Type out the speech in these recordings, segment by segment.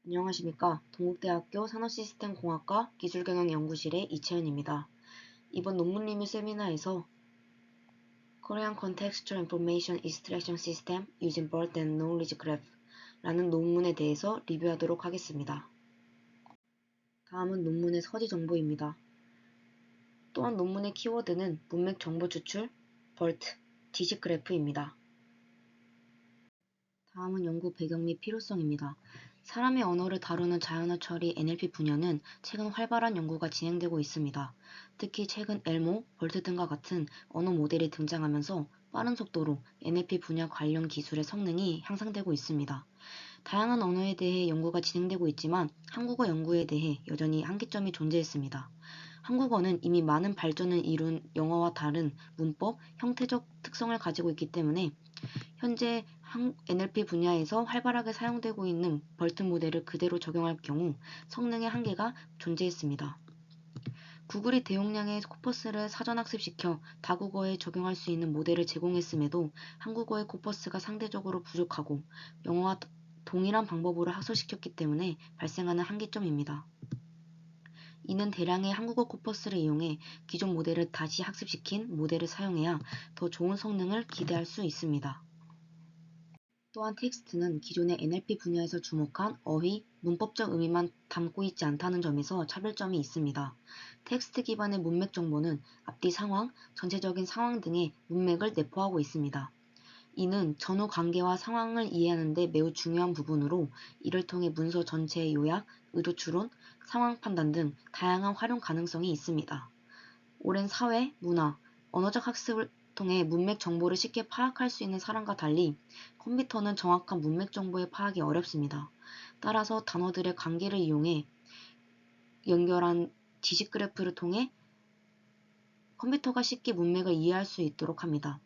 안녕하십니까. 동국대학교 산업시스템공학과 기술경영연구실의 이채연입니다. 이번 논문 리뷰 세미나에서 Korean Contextual Information Extraction System using Bird and Knowledge Graph 라는 논문에 대해서 리뷰하도록 하겠습니다. 다음은 논문의 서지 정보입니다. 또한 논문의 키워드는 문맥 정보 추출, BERT, 지식 그래프입니다. 다음은 연구 배경 및 필요성입니다. 사람의 언어를 다루는 자연어 처리 NLP 분야는 최근 활발한 연구가 진행되고 있습니다. 특히 최근 엘모, 벌트 등과 같은 언어 모델이 등장하면서 빠른 속도로 NLP 분야 관련 기술의 성능이 향상되고 있습니다. 다양한 언어에 대해 연구가 진행되고 있지만 한국어 연구에 대해 여전히 한계점이 존재했습니다. 한국어는 이미 많은 발전을 이룬 영어와 다른 문법, 형태적 특성을 가지고 있기 때문에 현재 NLP 분야에서 활발하게 사용되고 있는 벌트 모델을 그대로 적용할 경우 성능의 한계가 존재했습니다. 구글이 대용량의 코퍼스를 사전학습시켜 다국어에 적용할 수 있는 모델을 제공했음에도 한국어의 코퍼스가 상대적으로 부족하고 영어와 동일한 방법으로 학습시켰기 때문에 발생하는 한계점입니다. 이는 대량의 한국어 코퍼스를 이용해 기존 모델을 다시 학습시킨 모델을 사용해야 더 좋은 성능을 기대할 수 있습니다. 또한 텍스트는 기존의 NLP 분야에서 주목한 어휘, 문법적 의미만 담고 있지 않다는 점에서 차별점이 있습니다. 텍스트 기반의 문맥 정보는 앞뒤 상황, 전체적인 상황 등의 문맥을 내포하고 있습니다. 이는 전후 관계와 상황을 이해하는 데 매우 중요한 부분으로 이를 통해 문서 전체의 요약, 의도 추론, 상황 판단 등 다양한 활용 가능성이 있습니다. 오랜 사회, 문화, 언어적 학습을 통해 문맥 정보를 쉽게 파악할 수 있는 사람과 달리 컴퓨터는 정확한 문맥 정보의 파악이 어렵습니다. 따라서 단어들의 관계를 이용해 연결한 지식 그래프를 통해 컴퓨터가 쉽게 문맥을 이해할 수 있도록 합니다.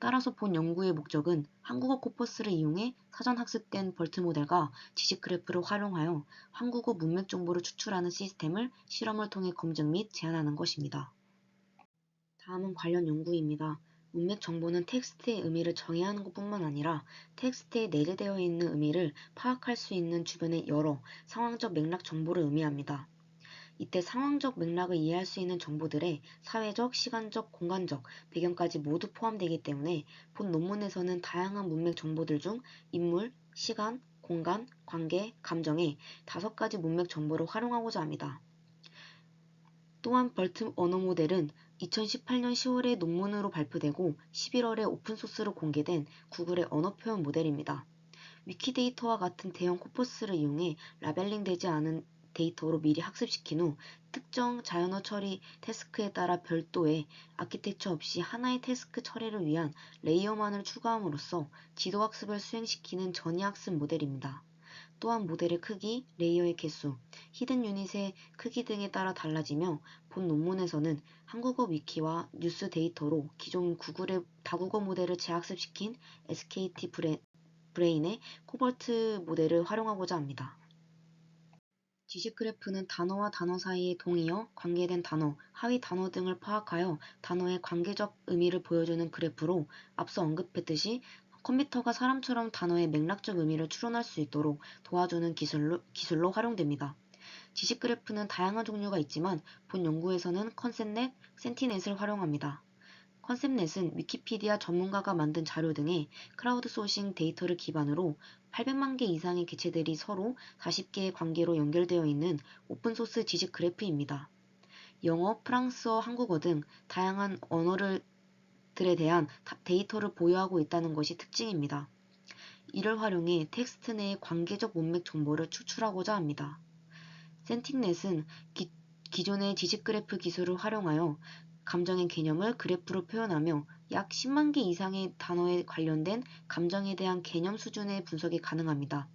따라서 본 연구의 목적은 한국어 코퍼스를 이용해 사전 학습된 벌트 모델과 지식 그래프를 활용하여 한국어 문맥 정보를 추출하는 시스템을 실험을 통해 검증 및 제안하는 것입니다. 다음은 관련 연구입니다. 문맥 정보는 텍스트의 의미를 정의하는 것뿐만 아니라 텍스트에 내재되어 있는 의미를 파악할 수 있는 주변의 여러 상황적 맥락 정보를 의미합니다. 이때 상황적 맥락을 이해할 수 있는 정보들의 사회적, 시간적, 공간적 배경까지 모두 포함되기 때문에 본 논문에서는 다양한 문맥 정보들 중 인물, 시간, 공간, 관계, 감정의 5가지 문맥 정보를 활용하고자 합니다. 또한 벌트 언어 모델은 2018년 10월에 논문으로 발표되고 11월에 오픈소스로 공개된 구글의 언어 표현 모델입니다. 위키데이터와 같은 대형 코퍼스를 이용해 라벨링되지 않은 데이터로 미리 학습시킨 후 특정 자연어 처리 태스크에 따라 별도의 아키텍처 없이 하나의 태스크 처리를 위한 레이어만을 추가함으로써 지도학습을 수행시키는 전이학습 모델입니다. 또한 모델의 크기, 레이어의 개수, 히든 유닛의 크기 등에 따라 달라지며 본 논문에서는 한국어 위키와 뉴스 데이터로 기존 구글의 다국어 모델을 재학습시킨 SKT 브레인의 코벌트 모델을 활용하고자 합니다. 지식 그래프는 단어와 단어 사이의 동의어, 관계된 단어, 하위 단어 등을 파악하여 단어의 관계적 의미를 보여주는 그래프로 앞서 언급했듯이 컴퓨터가 사람처럼 단어의 맥락적 의미를 추론할 수 있도록 도와주는 기술로 활용됩니다. 지식 그래프는 다양한 종류가 있지만 본 연구에서는 컨셉넷, 센티넷을 활용합니다. 컨셉넷은 위키피디아 전문가가 만든 자료 등의 크라우드 소싱 데이터를 기반으로 800만 개 이상의 개체들이 서로 40개의 관계로 연결되어 있는 오픈소스 지식 그래프입니다. 영어, 프랑스어, 한국어 등 다양한 언어들에 대한 데이터를 보유하고 있다는 것이 특징입니다. 이를 활용해 텍스트 내의 관계적 문맥 정보를 추출하고자 합니다. 센틱넷은 기존의 지식 그래프 기술을 활용하여 감정의 개념을 그래프로 표현하며 약 10만 개 이상의 단어에 관련된 감정에 대한 개념 수준의 분석이 가능합니다.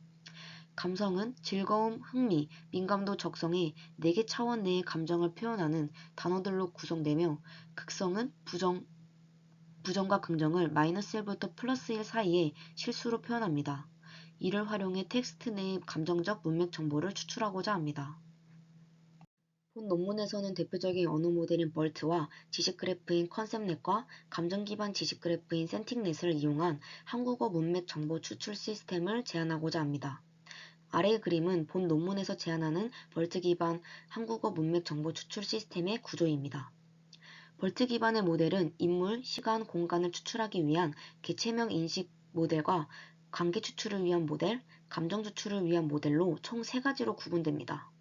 감성은 즐거움, 흥미, 민감도, 적성의 4개 차원 내의 감정을 표현하는 단어들로 구성되며 극성은 부정과 긍정을 -1부터 +1 사이의 실수로 표현합니다. 이를 활용해 텍스트 내의 감정적 문맥 정보를 추출하고자 합니다. 본 논문에서는 대표적인 언어 모델인 벌트와 지식 그래프인 컨셉넷과 감정 기반 지식 그래프인 센틱넷을 이용한 한국어 문맥 정보 추출 시스템을 제안하고자 합니다. 아래의 그림은 본 논문에서 제안하는 벌트 기반 한국어 문맥 정보 추출 시스템의 구조입니다. 벌트 기반의 모델은 인물, 시간, 공간을 추출하기 위한 개체명 인식 모델과 관계 추출을 위한 모델, 감정 추출을 위한 모델로 총 3가지로 구분됩니다.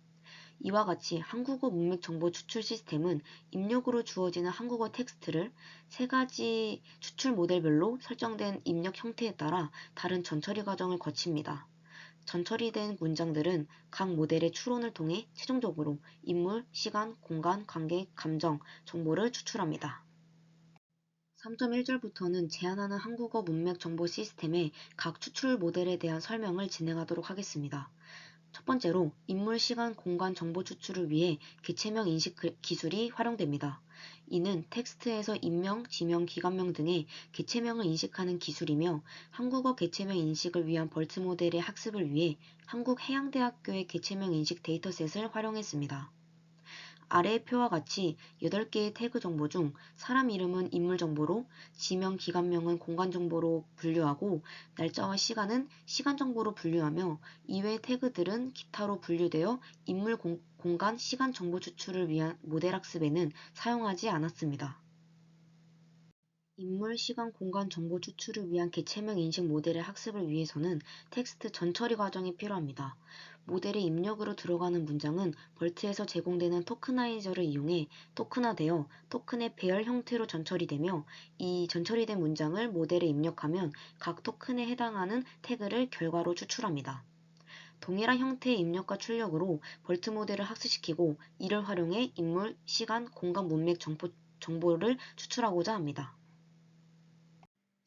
이와 같이 한국어 문맥 정보 추출 시스템은 입력으로 주어지는 한국어 텍스트를 3가지 추출 모델별로 설정된 입력 형태에 따라 다른 전처리 과정을 거칩니다. 전처리된 문장들은 각 모델의 추론을 통해 최종적으로 인물, 시간, 공간, 관계, 감정, 정보를 추출합니다. 3.1절부터는 제안하는 한국어 문맥 정보 시스템의 각 추출 모델에 대한 설명을 진행하도록 하겠습니다. 첫 번째로 인물, 시간, 공간 정보 추출을 위해 개체명 인식 기술이 활용됩니다. 이는 텍스트에서 인명, 지명, 기관명 등의 개체명을 인식하는 기술이며 한국어 개체명 인식을 위한 벌트 모델의 학습을 위해 한국해양대학교의 개체명 인식 데이터셋을 활용했습니다. 아래의 표와 같이 8개의 태그 정보 중 사람 이름은 인물 정보로, 지명, 기관명은 공간 정보로 분류하고 날짜와 시간은 시간 정보로 분류하며 이외의 태그들은 기타로 분류되어 인물, 공간, 시간 정보 추출을 위한 모델 학습에는 사용하지 않았습니다. 인물, 시간, 공간 정보 추출을 위한 개체명 인식 모델의 학습을 위해서는 텍스트 전처리 과정이 필요합니다. 모델의 입력으로 들어가는 문장은 벌트에서 제공되는 토크나이저를 이용해 토큰화되어 토큰의 배열 형태로 전처리되며 이 전처리된 문장을 모델에 입력하면 각 토큰에 해당하는 태그를 결과로 추출합니다. 동일한 형태의 입력과 출력으로 벌트 모델을 학습시키고 이를 활용해 인물, 시간, 공간 문맥 정보를 추출하고자 합니다.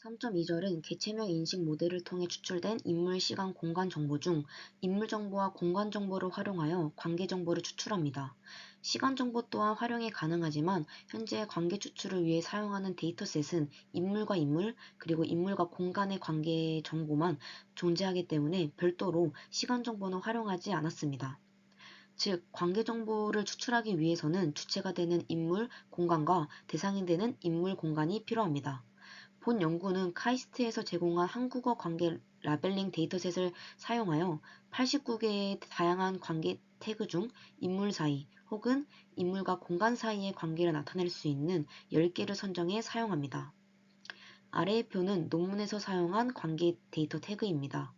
3.2절은 개체명 인식 모델을 통해 추출된 인물, 시간, 공간 정보 중 인물 정보와 공간 정보를 활용하여 관계 정보를 추출합니다. 시간 정보 또한 활용이 가능하지만 현재 관계 추출을 위해 사용하는 데이터셋은 인물과 인물, 그리고 인물과 공간의 관계 정보만 존재하기 때문에 별도로 시간 정보는 활용하지 않았습니다. 즉, 관계 정보를 추출하기 위해서는 주체가 되는 인물, 공간과 대상이 되는 인물, 공간이 필요합니다. 본 연구는 카이스트에서 제공한 한국어 관계 라벨링 데이터셋을 사용하여 89개의 다양한 관계 태그 중 인물 사이 혹은 인물과 공간 사이의 관계를 나타낼 수 있는 10개를 선정해 사용합니다. 아래의 표는 논문에서 사용한 관계 데이터 태그입니다.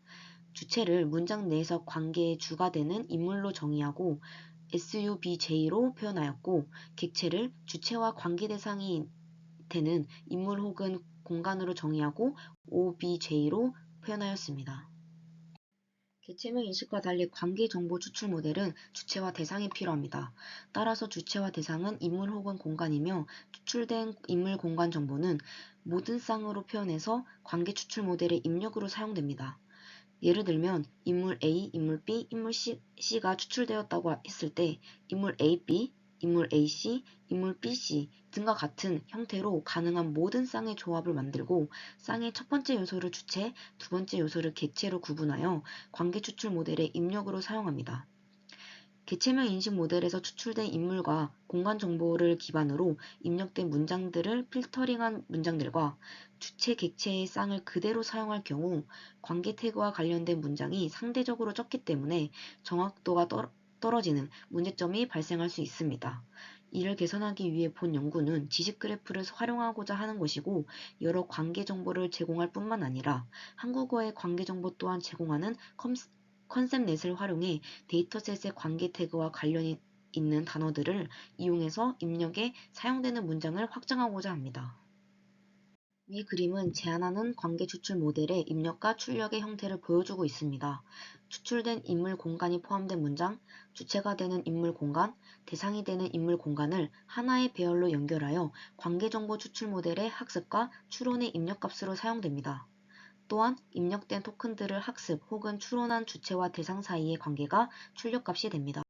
주체를 문장 내에서 관계의 주가 되는 인물로 정의하고 SUBJ로 표현하였고, 객체를 주체와 관계 대상이 되는 인물 혹은 공간으로 정의하고 OBJ로 표현하였습니다. 개체명 인식과 달리 관계 정보 추출 모델은 주체와 대상이 필요합니다. 따라서 주체와 대상은 인물 혹은 공간이며 추출된 인물 공간 정보는 모든 쌍으로 표현해서 관계 추출 모델의 입력으로 사용됩니다. 예를 들면 인물 A, 인물 B, 인물 C가 추출되었다고 했을 때 인물 AB, 인물 AC, 인물 BC 등과 같은 형태로 가능한 모든 쌍의 조합을 만들고 쌍의 첫 번째 요소를 주체, 두 번째 요소를 객체로 구분하여 관계 추출 모델의 입력으로 사용합니다. 개체명 인식 모델에서 추출된 인물과 공간 정보를 기반으로 입력된 문장들을 필터링한 문장들과 주체, 객체의 쌍을 그대로 사용할 경우 관계 태그와 관련된 문장이 상대적으로 적기 때문에 정확도가 떨어지는 문제점이 발생할 수 있습니다. 이를 개선하기 위해 본 연구는 지식 그래프를 활용하고자 하는 것이고 여러 관계 정보를 제공할 뿐만 아니라 한국어의 관계 정보 또한 제공하는 컨셉넷을 활용해 데이터셋의 관계 태그와 관련이 있는 단어들을 이용해서 입력에 사용되는 문장을 확장하고자 합니다. 위 그림은 제안하는 관계 추출 모델의 입력과 출력의 형태를 보여주고 있습니다. 추출된 인물 공간이 포함된 문장, 주체가 되는 인물 공간, 대상이 되는 인물 공간을 하나의 배열로 연결하여 관계 정보 추출 모델의 학습과 추론의 입력값으로 사용됩니다. 또한 입력된 토큰들을 학습 혹은 추론한 주체와 대상 사이의 관계가 출력값이 됩니다.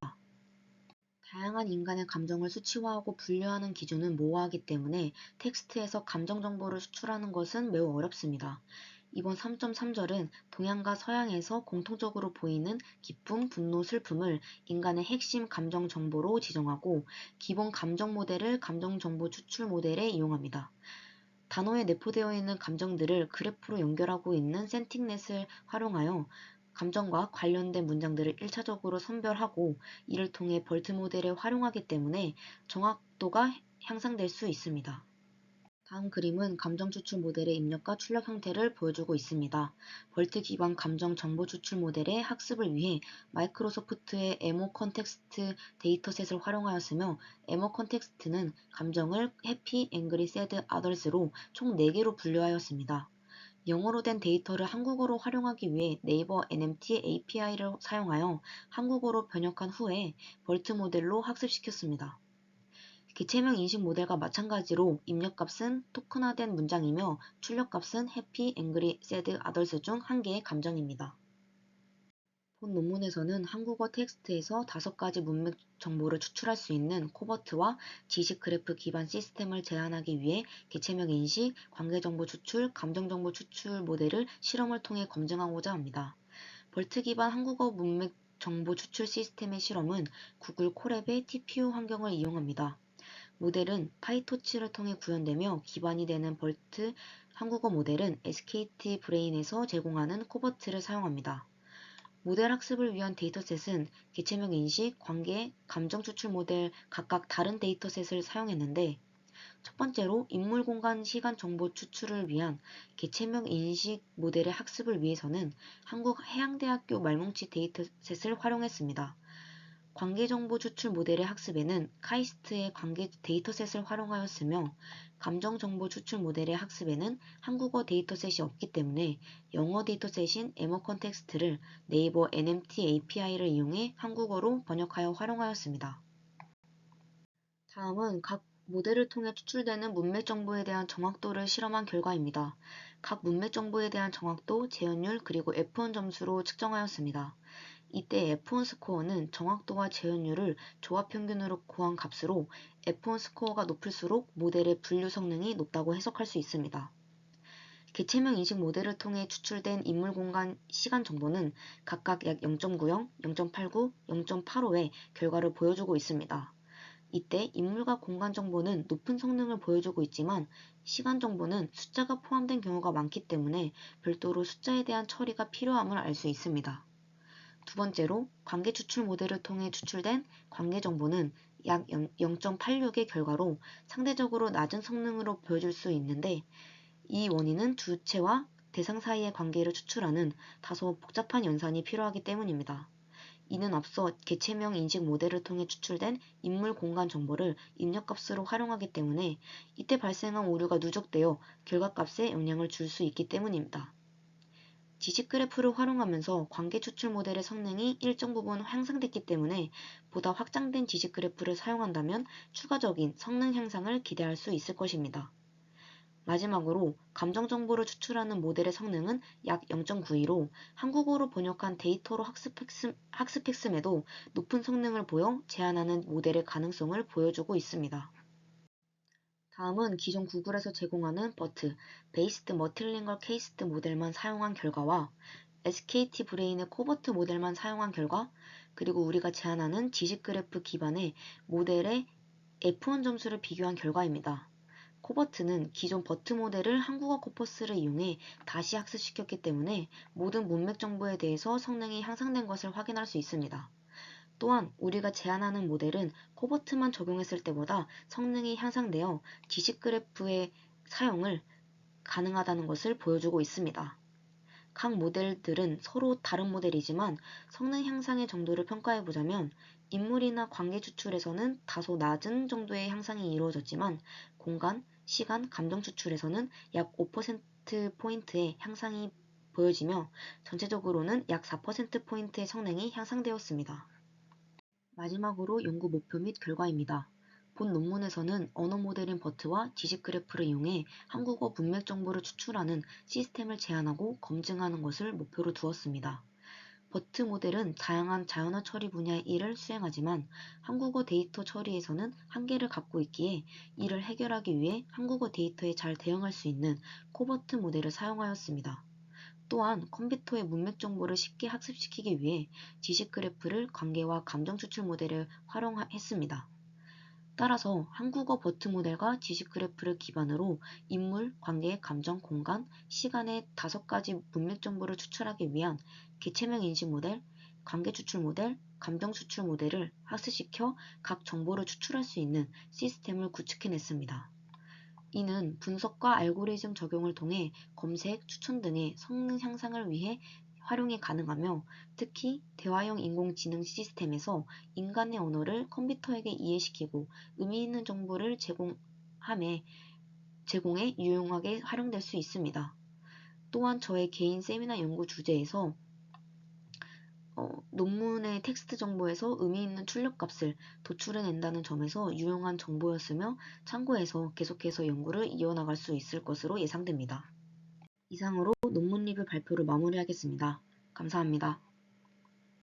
다양한 인간의 감정을 수치화하고 분류하는 기준은 모호하기 때문에 텍스트에서 감정 정보를 수출하는 것은 매우 어렵습니다. 이번 3.3절은 동양과 서양에서 공통적으로 보이는 기쁨, 분노, 슬픔을 인간의 핵심 감정 정보로 지정하고 기본 감정 모델을 감정 정보 추출 모델에 이용합니다. 단어에 내포되어 있는 감정들을 그래프로 연결하고 있는 센팅넷을 활용하여 감정과 관련된 문장들을 1차적으로 선별하고 이를 통해 벌트 모델을 활용하기 때문에 정확도가 향상될 수 있습니다. 다음 그림은 감정 추출 모델의 입력과 출력 형태를 보여주고 있습니다. 벌트 기반 감정 정보 추출 모델의 학습을 위해 마이크로소프트의 에모 컨텍스트 데이터셋을 활용하였으며 에모 컨텍스트는 감정을 해피, 앵그리, 새드, 아덜스로 총 4개로 분류하였습니다. 영어로 된 데이터를 한국어로 활용하기 위해 네이버 NMT API를 사용하여 한국어로 번역한 후에 벌트 모델로 학습시켰습니다. 기체명 인식 모델과 마찬가지로 입력값은 토큰화된 문장이며 출력값은 해피, 앵그리, 새드, 아덜스 중 한 개의 감정입니다. 본 논문에서는 한국어 텍스트에서 5가지 문맥 정보를 추출할 수 있는 코버트와 지식 그래프 기반 시스템을 제안하기 위해 개체명 인식, 관계정보 추출, 감정정보 추출 모델을 실험을 통해 검증하고자 합니다. 벌트 기반 한국어 문맥 정보 추출 시스템의 실험은 구글 콜앱의 TPU 환경을 이용합니다. 모델은 파이토치를 통해 구현되며 기반이 되는 벌트 한국어 모델은 SKT 브레인에서 제공하는 코버트를 사용합니다. 모델 학습을 위한 데이터셋은 개체명 인식, 관계, 감정 추출 모델 각각 다른 데이터셋을 사용했는데 첫 번째로 인물 공간 시간 정보 추출을 위한 개체명 인식 모델의 학습을 위해서는 한국해양대학교 말뭉치 데이터셋을 활용했습니다. 관계정보 추출 모델의 학습에는 카이스트의 관계 데이터셋을 활용하였으며 감정정보 추출 모델의 학습에는 한국어 데이터셋이 없기 때문에 영어 데이터셋인 에머 컨텍스트를 네이버 NMT API를 이용해 한국어로 번역하여 활용하였습니다. 다음은 각 모델을 통해 추출되는 문맥 정보에 대한 정확도를 실험한 결과입니다. 각 문맥 정보에 대한 정확도, 재현율, 그리고 F1 점수로 측정하였습니다. 이때 F1 스코어는 정확도와 재현율을 조합 평균으로 구한 값으로 F1 스코어가 높을수록 모델의 분류 성능이 높다고 해석할 수 있습니다. 개체명 인식 모델을 통해 추출된 인물 공간 시간 정보는 각각 약 0.90, 0.89, 0.85의 결과를 보여주고 있습니다. 이때 인물과 공간 정보는 높은 성능을 보여주고 있지만 시간 정보는 숫자가 포함된 경우가 많기 때문에 별도로 숫자에 대한 처리가 필요함을 알 수 있습니다. 두 번째로 관계 추출 모델을 통해 추출된 관계 정보는 약 0.86의 결과로 상대적으로 낮은 성능으로 보여줄 수 있는데 이 원인은 주체와 대상 사이의 관계를 추출하는 다소 복잡한 연산이 필요하기 때문입니다. 이는 앞서 개체명 인식 모델을 통해 추출된 인물 공간 정보를 입력값으로 활용하기 때문에 이때 발생한 오류가 누적되어 결과값에 영향을 줄 수 있기 때문입니다. 지식 그래프를 활용하면서 관계 추출 모델의 성능이 일정 부분 향상됐기 때문에 보다 확장된 지식 그래프를 사용한다면 추가적인 성능 향상을 기대할 수 있을 것입니다. 마지막으로 감정 정보를 추출하는 모델의 성능은 약 0.92로 한국어로 번역한 데이터로 학습했음에도 높은 성능을 보여 제한하는 모델의 가능성을 보여주고 있습니다. 다음은 기존 구글에서 제공하는 BERT, Based Multilingual Case 모델만 사용한 결과와 SKT 브레인의 코버트 모델만 사용한 결과, 그리고 우리가 제안하는 지식 그래프 기반의 모델의 F1 점수를 비교한 결과입니다. 코버트는 기존 버트 모델을 한국어 코퍼스를 이용해 다시 학습시켰기 때문에 모든 문맥 정보에 대해서 성능이 향상된 것을 확인할 수 있습니다. 또한 우리가 제안하는 모델은 코버트만 적용했을 때보다 성능이 향상되어 지식 그래프의 사용을 가능하다는 것을 보여주고 있습니다. 각 모델들은 서로 다른 모델이지만 성능 향상의 정도를 평가해보자면 인물이나 관계 추출에서는 다소 낮은 정도의 향상이 이루어졌지만 공간, 시간, 감정 추출에서는 약 5%포인트의 향상이 보여지며 전체적으로는 약 4%포인트의 성능이 향상되었습니다. 마지막으로 연구 목표 및 결과입니다. 본 논문에서는 언어 모델인 버트와 지식 그래프를 이용해 한국어 문맥 정보를 추출하는 시스템을 제안하고 검증하는 것을 목표로 두었습니다. 버트 모델은 다양한 자연어 처리 분야의 일을 수행하지만 한국어 데이터 처리에서는 한계를 갖고 있기에 이를 해결하기 위해 한국어 데이터에 잘 대응할 수 있는 코버트 모델을 사용하였습니다. 또한 컴퓨터의 문맥 정보를 쉽게 학습시키기 위해 지식 그래프를 관계와 감정 추출 모델을 활용했습니다. 따라서 한국어 버트 모델과 지식 그래프를 기반으로 인물, 관계, 감정, 공간, 시간의 5가지 문맥 정보를 추출하기 위한 개체명 인식 모델, 관계 추출 모델, 감정 추출 모델을 학습시켜 각 정보를 추출할 수 있는 시스템을 구축해냈습니다. 이는 분석과 알고리즘 적용을 통해 검색, 추천 등의 성능 향상을 위해 활용이 가능하며, 특히 대화형 인공지능 시스템에서 인간의 언어를 컴퓨터에게 이해시키고 의미 있는 정보를 제공해 유용하게 활용될 수 있습니다. 또한 저의 개인 세미나 연구 주제에서 논문의 텍스트 정보에서 의미 있는 출력값을 도출해낸다는 점에서 유용한 정보였으며, 참고해서 계속해서 연구를 이어나갈 수 있을 것으로 예상됩니다. 이상으로 논문 리뷰 발표를 마무리하겠습니다. 감사합니다.